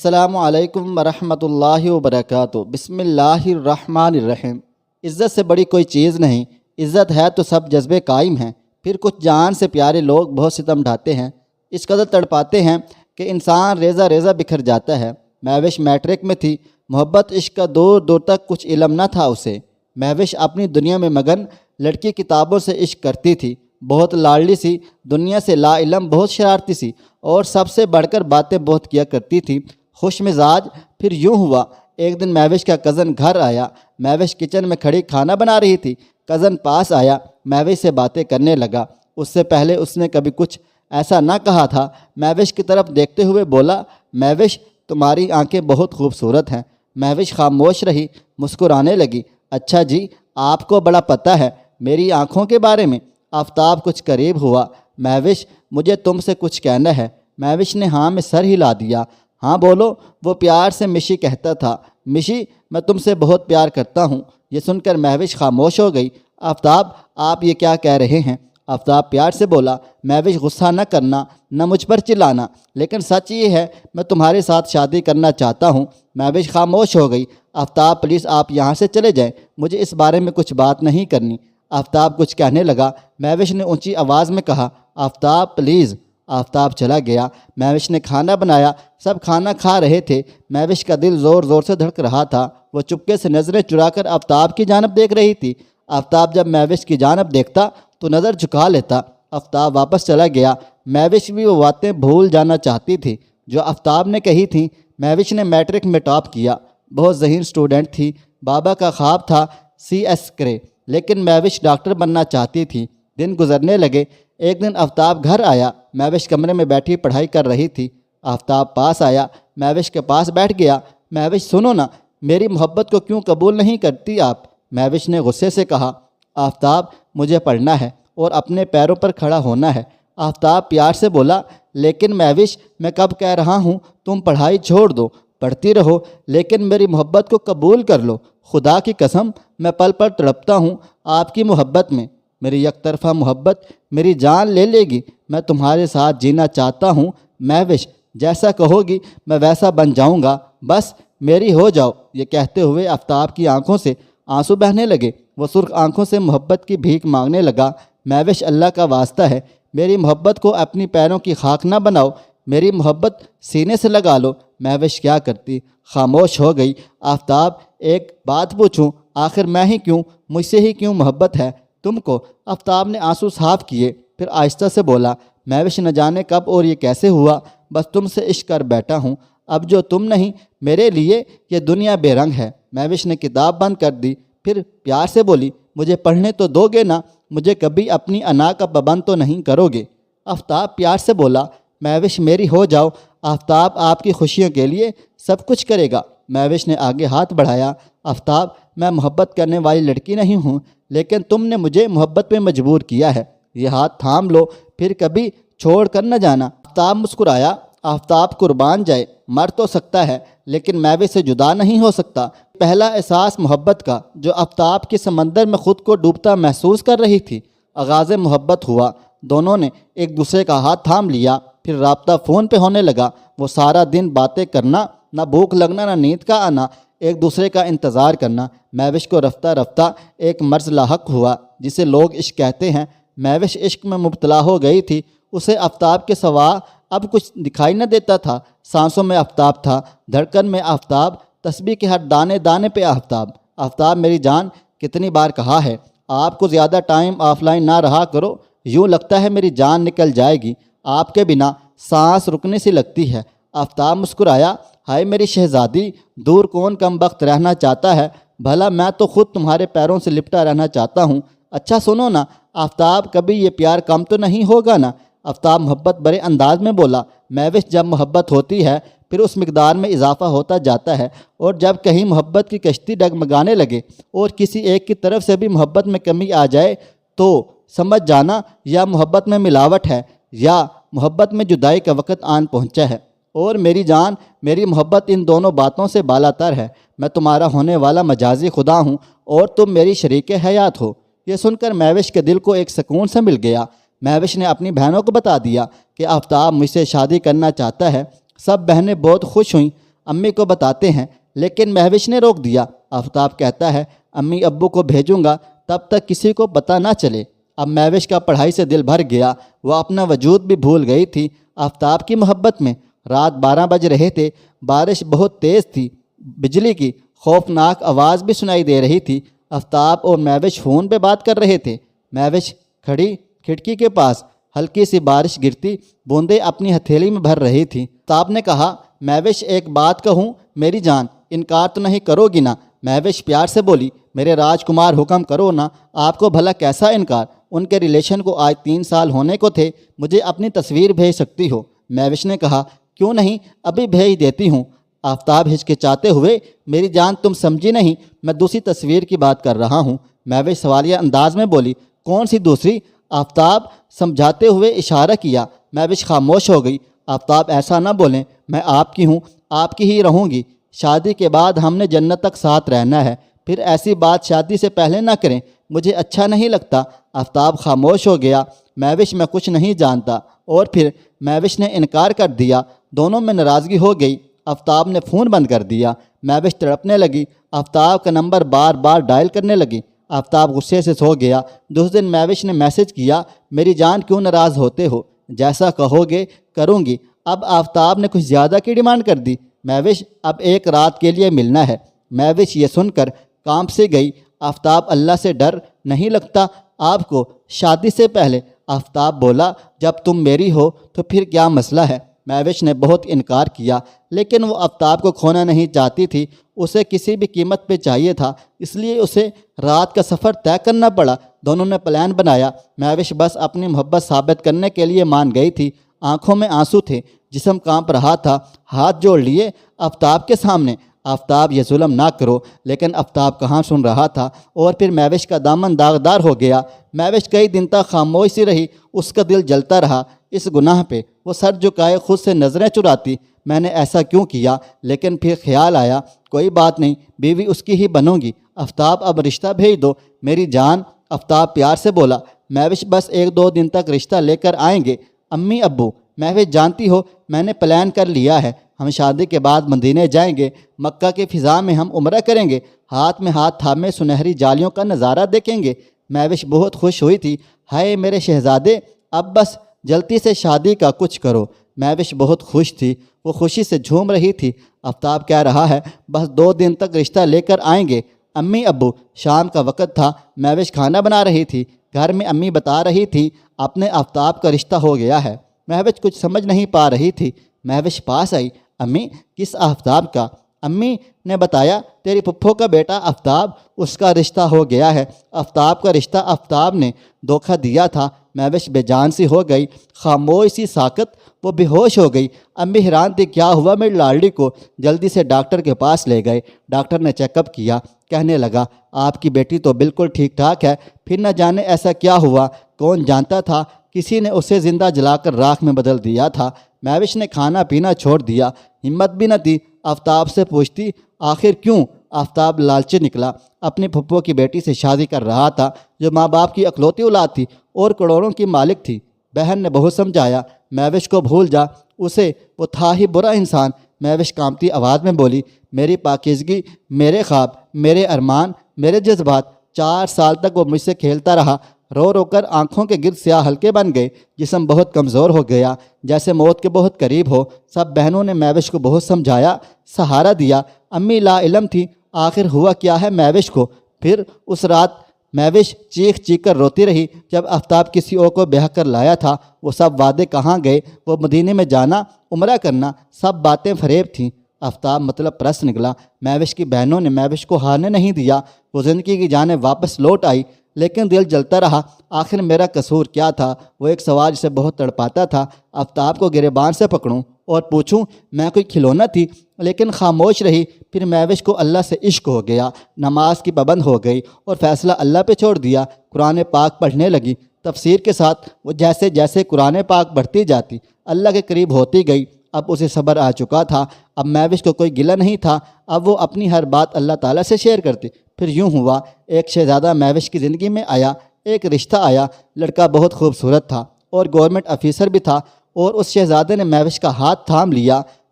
السلام علیکم ورحمۃ اللہ وبرکاتہ۔ بسم اللہ الرحمن الرحیم۔ عزت سے بڑی کوئی چیز نہیں، عزت ہے تو سب جذبے قائم ہیں، پھر کچھ جان سے پیارے لوگ بہت ستم ڈھاتے ہیں، اس قدر تڑپاتے ہیں کہ انسان ریزہ ریزہ بکھر جاتا ہے۔ مہوش میٹرک میں تھی، محبت عشق کا دور دور تک کچھ علم نہ تھا اسے۔ مہوش اپنی دنیا میں مگن، لڑکی کتابوں سے عشق کرتی تھی، بہت لاڈلی سی، دنیا سے لا علم، بہت شرارتی سی، اور سب سے بڑھ کر باتیں بہت کیا کرتی تھی، خوش مزاج۔ پھر یوں ہوا، ایک دن مہوش کا کزن گھر آیا۔ مہوش کچن میں کھڑی کھانا بنا رہی تھی، کزن پاس آیا، مہوش سے باتیں کرنے لگا۔ اس سے پہلے اس نے کبھی کچھ ایسا نہ کہا تھا۔ مہوش کی طرف دیکھتے ہوئے بولا، مہوش تمہاری آنکھیں بہت خوبصورت ہیں۔ مہوش خاموش رہی، مسکرانے لگی، اچھا جی، آپ کو بڑا پتہ ہے میری آنکھوں کے بارے میں۔ آفتاب کچھ قریب ہوا، مہوش مجھے تم سے کچھ کہنا ہے۔ مہوش نے ہاں میں سر ہلا دیا۔ ہاں بولو، وہ پیار سے مشی کہتا تھا۔ مشی، میں تم سے بہت پیار کرتا ہوں۔ یہ سن کر مہوش خاموش ہو گئی۔ آفتاب، آپ یہ کیا کہہ رہے ہیں؟ آفتاب پیار سے بولا، مہوش غصہ نہ کرنا، نہ مجھ پر چلانا، لیکن سچ یہ ہے میں تمہارے ساتھ شادی کرنا چاہتا ہوں۔ مہوش خاموش ہو گئی۔ آفتاب پلیز آپ یہاں سے چلے جائیں، مجھے اس بارے میں کچھ بات نہیں کرنی۔ آفتاب کچھ کہنے لگا، مہوش نے اونچی آواز میں کہا، آفتاب پلیز۔ آفتاب چلا گیا۔ مہوش نے کھانا بنایا، سب کھانا کھا رہے تھے۔ مہوش کا دل زور زور سے دھڑک رہا تھا۔ وہ چپکے سے نظریں چرا کر آفتاب کی جانب دیکھ رہی تھی۔ آفتاب جب مہوش کی جانب دیکھتا تو نظر جھکا لیتا۔ آفتاب واپس چلا گیا۔ مہوش بھی وہ باتیں بھول جانا چاہتی تھی جو آفتاب نے کہی تھیں۔ مہوش نے میٹرک میں ٹاپ کیا، بہت ذہین اسٹوڈنٹ تھی۔ بابا کا خواب تھا CS کرے، لیکن مہوش ڈاکٹر بننا چاہتی تھی۔ دن گزرنے لگے۔ ایک دن آفتاب گھر آیا، مہوش کمرے میں بیٹھی پڑھائی کر رہی تھی۔ آفتاب پاس آیا، مہوش کے پاس بیٹھ گیا۔ مہوش سنو نا، میری محبت کو کیوں قبول نہیں کرتی آپ؟ مہوش نے غصے سے کہا، آفتاب مجھے پڑھنا ہے اور اپنے پیروں پر کھڑا ہونا ہے۔ آفتاب پیار سے بولا، لیکن مہوش میں کب کہہ رہا ہوں تم پڑھائی چھوڑ دو، پڑھتی رہو، لیکن میری محبت کو قبول کر لو۔ خدا کی قسم میں پل پل تڑپتا ہوں آپ کی محبت میں۔ میری یک طرفہ محبت میری جان لے لے گی۔ میں تمہارے ساتھ جینا چاہتا ہوں مہوش، جیسا کہو گی میں ویسا بن جاؤں گا، بس میری ہو جاؤ۔ یہ کہتے ہوئے آفتاب کی آنکھوں سے آنسو بہنے لگے۔ وہ سرخ آنکھوں سے محبت کی بھیک مانگنے لگا، مہوش اللہ کا واسطہ ہے میری محبت کو اپنی پیروں کی خاک نہ بناؤ، میری محبت سینے سے لگا لو۔ مہوش کیا کرتی، خاموش ہو گئی۔ آفتاب ایک بات پوچھوں، آخر میں ہی کیوں، مجھ سے ہی کیوں محبت ہے تم کو؟ آفتاب نے آنسو صاف کیے، پھر آہستہ سے بولا، مہوش نہ جانے کب اور یہ کیسے ہوا، بس تم سے عشق کر بیٹھا ہوں۔ اب جو تم نہیں، میرے لیے یہ دنیا بے رنگ ہے۔ مہوش نے کتاب بند کر دی، پھر پیار سے بولی، مجھے پڑھنے تو دو گے نا، مجھے کبھی اپنی انا کا پابند تو نہیں کرو گے؟ آفتاب پیار سے بولا، مہوش میری ہو جاؤ، آفتاب آپ کی خوشیوں کے لیے سب کچھ کرے گا۔ مہوش نے آگے ہاتھ بڑھایا، آفتاب میں محبت کرنے والی لڑکی نہیں ہوں، لیکن تم نے مجھے محبت پہ مجبور کیا ہے، یہ ہاتھ تھام لو، پھر کبھی چھوڑ کر نہ جانا۔ آفتاب مسکرایا، آفتاب قربان جائے، مر تو سکتا ہے لیکن مہوش سے جدا نہیں ہو سکتا۔ پہلا احساس محبت کا جو آفتاب کے سمندر میں خود کو ڈوبتا محسوس کر رہی تھی، آغاز محبت ہوا۔ دونوں نے ایک دوسرے کا ہاتھ تھام لیا، پھر رابطہ فون پہ ہونے لگا۔ وہ سارا دن باتیں کرنا، نہ بھوک لگنا نہ نیند کا آنا، ایک دوسرے کا انتظار کرنا۔ مہوش کو رفتہ رفتہ ایک مرض لاحق ہوا جسے لوگ عشق کہتے ہیں۔ مہوش عشق میں مبتلا ہو گئی تھی، اسے آفتاب کے سوا اب کچھ دکھائی نہ دیتا تھا۔ سانسوں میں آفتاب تھا، دھڑکن میں آفتاب، تسبیح کے ہر دانے دانے پہ آفتاب۔ آفتاب میری جان، کتنی بار کہا ہے آپ کو زیادہ ٹائم آف لائن نہ رہا کرو، یوں لگتا ہے میری جان نکل جائے گی، آپ کے بنا سانس رکنے سی لگتی ہے۔ آفتاب مسکرایا، ہائے میری شہزادی، دور کون کم وقت رہنا چاہتا ہے، بھلا میں تو خود تمہارے پیروں سے لپٹا رہنا چاہتا ہوں۔ اچھا سنو نا آفتاب، کبھی یہ پیار کم تو نہیں ہوگا نا؟ آفتاب محبت بھرے انداز میں بولا، مہوش جب محبت ہوتی ہے پھر اس مقدار میں اضافہ ہوتا جاتا ہے، اور جب کہیں محبت کی کشتی ڈگمگانے لگے اور کسی ایک کی طرف سے بھی محبت میں کمی آ جائے تو سمجھ جانا یا محبت میں ملاوٹ ہے یا محبت میں جدائی کا وقت آن پہنچا ہے۔ اور میری جان، میری محبت ان دونوں باتوں سے بالا تر ہے۔ میں تمہارا ہونے والا مجازی خدا ہوں اور تم میری شریک حیات ہو۔ یہ سن کر مہوش کے دل کو ایک سکون سے مل گیا۔ مہوش نے اپنی بہنوں کو بتا دیا کہ آفتاب مجھ سے شادی کرنا چاہتا ہے۔ سب بہنیں بہت خوش ہوئیں۔ امی کو بتاتے ہیں، لیکن مہوش نے روک دیا۔ آفتاب کہتا ہے امی ابو کو بھیجوں گا، تب تک کسی کو پتہ نہ چلے۔ اب مہوش کا پڑھائی سے دل بھر گیا، وہ اپنا وجود بھی بھول گئی تھی آفتاب کی محبت میں۔ رات 12 بج رہے تھے، بارش بہت تیز تھی، بجلی کی خوفناک آواز بھی سنائی دے رہی تھی۔ آفتاب اور مہوش فون پہ بات کر رہے تھے۔ مہوش کھڑی کھڑکی کے پاس، ہلکی سی بارش گرتی بوندیں اپنی ہتھیلی میں بھر رہی تھی۔ آفتاب نے کہا مہوش ایک بات کہوں میری جان، انکار تو نہیں کرو گی نا؟ مہوش پیار سے بولی میرے راجکمار حکم کرو نا، آپ کو بھلا کیسا انکار؟ ان کے ریلیشن کو آج 3 سال ہونے کو تھے، مجھے اپنی تصویر بھیج سکتی ہو؟ مہوش نے کہا کیوں نہیں، ابھی بھیج دیتی ہوں۔ آفتاب ہچکچاتے ہوئے میری جان تم سمجھی نہیں، میں دوسری تصویر کی بات کر رہا ہوں۔ مہوش سوالیہ انداز میں بولی کون سی دوسری؟ آفتاب سمجھاتے ہوئے اشارہ کیا۔ مہوش خاموش ہو گئی۔ آفتاب ایسا نہ بولیں، میں آپ کی ہوں، آپ کی ہی رہوں گی، شادی کے بعد ہم نے جنت تک ساتھ رہنا ہے، پھر ایسی بات شادی سے پہلے نہ کریں، مجھے اچھا نہیں لگتا۔ آفتاب خاموش ہو گیا۔ مہوش میں کچھ نہیں جانتا، اور پھر مہوش نے انکار کر دیا۔ دونوں میں ناراضگی ہو گئی۔ آفتاب نے فون بند کر دیا۔ مہوش تڑپنے لگی، آفتاب کا نمبر بار بار ڈائل کرنے لگی۔ آفتاب غصے سے سو گیا۔ دوسرے دن مہوش نے میسج کیا میری جان کیوں ناراض ہوتے ہو، جیسا کہو گے کروں گی۔ اب آفتاب نے کچھ زیادہ کی ڈیمانڈ کر دی۔ مہوش اب ایک رات کے لیے ملنا ہے۔ مہوش یہ سن کر کانپ سے گئی۔ آفتاب اللہ سے ڈر نہیں لگتا آپ کو؟ شادی سے پہلے؟ آفتاب بولا جب تم میری ہو تو پھر کیا مسئلہ ہے؟ مہوش نے بہت انکار کیا، لیکن وہ آفتاب کو کھونا نہیں چاہتی تھی، اسے کسی بھی قیمت پہ چاہیے تھا، اس لیے اسے رات کا سفر طے کرنا پڑا۔ دونوں نے پلان بنایا۔ مہوش بس اپنی محبت ثابت کرنے کے لیے مان گئی تھی، آنکھوں میں آنسو تھے، جسم کانپ رہا تھا، ہاتھ جوڑ لیے آفتاب کے سامنے۔ آفتاب یہ ظلم نہ کرو، لیکن آفتاب کہاں سن رہا تھا، اور پھر مہوش کا دامن داغدار ہو گیا۔ مہوش کئی دن تک خاموش سی رہی، اس کا دل جلتا رہا اس گناہ پہ، وہ سر جھکائے خود سے نظریں چراتی، میں نے ایسا کیوں کیا؟ لیکن پھر خیال آیا کوئی بات نہیں، بیوی اس کی ہی بنوں گی۔ آفتاب اب رشتہ بھیج دو میری جان، آفتاب پیار سے بولا۔ مہوش بس 1-2 دن تک رشتہ لے کر آئیں گے امی ابو۔ مہوش جانتی ہو میں نے پلان کر لیا ہے، ہم شادی کے بعد مدینے جائیں گے، مکہ کی فضا میں ہم عمرہ کریں گے، ہاتھ میں ہاتھ تھامے سنہری جالیوں کا نظارہ دیکھیں گے۔ مہوش بہت خوش ہوئی تھی، ہائے میرے شہزادے، اب بس جلدی سے شادی کا کچھ کرو۔ مہوش بہت خوش تھی، وہ خوشی سے جھوم رہی تھی۔ آفتاب کہہ رہا ہے بس 2 دن تک رشتہ لے کر آئیں گے امی ابو۔ شام کا وقت تھا، مہوش کھانا بنا رہی تھی، گھر میں امی بتا رہی تھی اپنے آفتاب کا رشتہ ہو گیا ہے۔ مہوش کچھ سمجھ نہیں پا رہی تھی۔ مہوش پاس آئی، امی کس آفتاب کا؟ امی نے بتایا تیری پھپھو کا بیٹا آفتاب، اس کا رشتہ ہو گیا ہے۔ آفتاب کا رشتہ آفتاب نے دھوکہ دیا تھا۔ مہوش بے جان سی ہو گئی، خاموش سی ساکت، وہ بے ہوش ہو گئی۔ امی حیران تھی کیا ہوا میری لاڈلی کو؟ جلدی سے ڈاکٹر کے پاس لے گئے۔ ڈاکٹر نے چیک اپ کیا، کہنے لگا آپ کی بیٹی تو بالکل ٹھیک ٹھاک ہے، پھر نہ جانے ایسا کیا ہوا، کون جانتا تھا کسی نے اسے زندہ جلا کر راکھ میں بدل دیا تھا۔ مہوش نے کھانا پینا چھوڑ دیا، ہمت بھی نہ تھی آفتاب سے پوچھتی آخر کیوں؟ آفتاب لالچی نکلا، اپنی پھپھو کی بیٹی سے شادی کر رہا تھا جو ماں باپ کی اکلوتی اولاد تھی اور کروڑوں کی مالک تھی۔ بہن نے بہت سمجھایا مہوش کو بھول جا اسے، وہ تھا ہی برا انسان۔ مہوش کانپتی آواز میں بولی میری پاکیزگی، میرے خواب، میرے ارمان، میرے جذبات، 4 سال تک وہ مجھ سے کھیلتا رہا، رو رو کر آنکھوں کے گرد سیاہ حلقے بن گئے، جسم بہت کمزور ہو گیا، جیسے موت کے بہت قریب ہو۔ سب بہنوں نے مہوش کو بہت سمجھایا، سہارا دیا، امی لا علم تھی آخر ہوا کیا ہے مہوش کو۔ پھر اس رات مہوش چیخ چیخ کر روتی رہی جب آفتاب کسی اور کو بیاہ کر لایا تھا۔ وہ سب وعدے کہاں گئے؟ وہ مدینے میں جانا، عمرہ کرنا، سب باتیں فریب تھیں۔ آفتاب مطلب پرست نکلا۔ مہوش کی بہنوں نے مہوش کو ہارنے نہیں دیا، وہ زندگی کی جانب واپس لوٹ آئی، لیکن دل جلتا رہا، آخر میرا قصور کیا تھا؟ وہ ایک سوال جسے بہت تڑپاتا تھا، آفتاب کو گریبان سے پکڑوں اور پوچھوں میں کوئی کھلونا تھی؟ لیکن خاموش رہی۔ پھر مہوش کو اللہ سے عشق ہو گیا، نماز کی پابند ہو گئی اور فیصلہ اللہ پہ چھوڑ دیا۔ قرآن پاک پڑھنے لگی، تفسیر کے ساتھ۔ وہ جیسے جیسے قرآن پاک پڑھتی جاتی اللہ کے قریب ہوتی گئی۔ اب اسے صبر آ چکا تھا، اب مہوش کو کوئی گلہ نہیں تھا، اب وہ اپنی ہر بات اللہ تعالیٰ سے شیئر کرتی۔ پھر یوں ہوا، ایک شہزادہ مہوش کی زندگی میں آیا، ایک رشتہ آیا، لڑکا بہت خوبصورت تھا اور گورنمنٹ آفیسر بھی تھا، اور اس شہزادے نے مہوش کا ہاتھ تھام لیا۔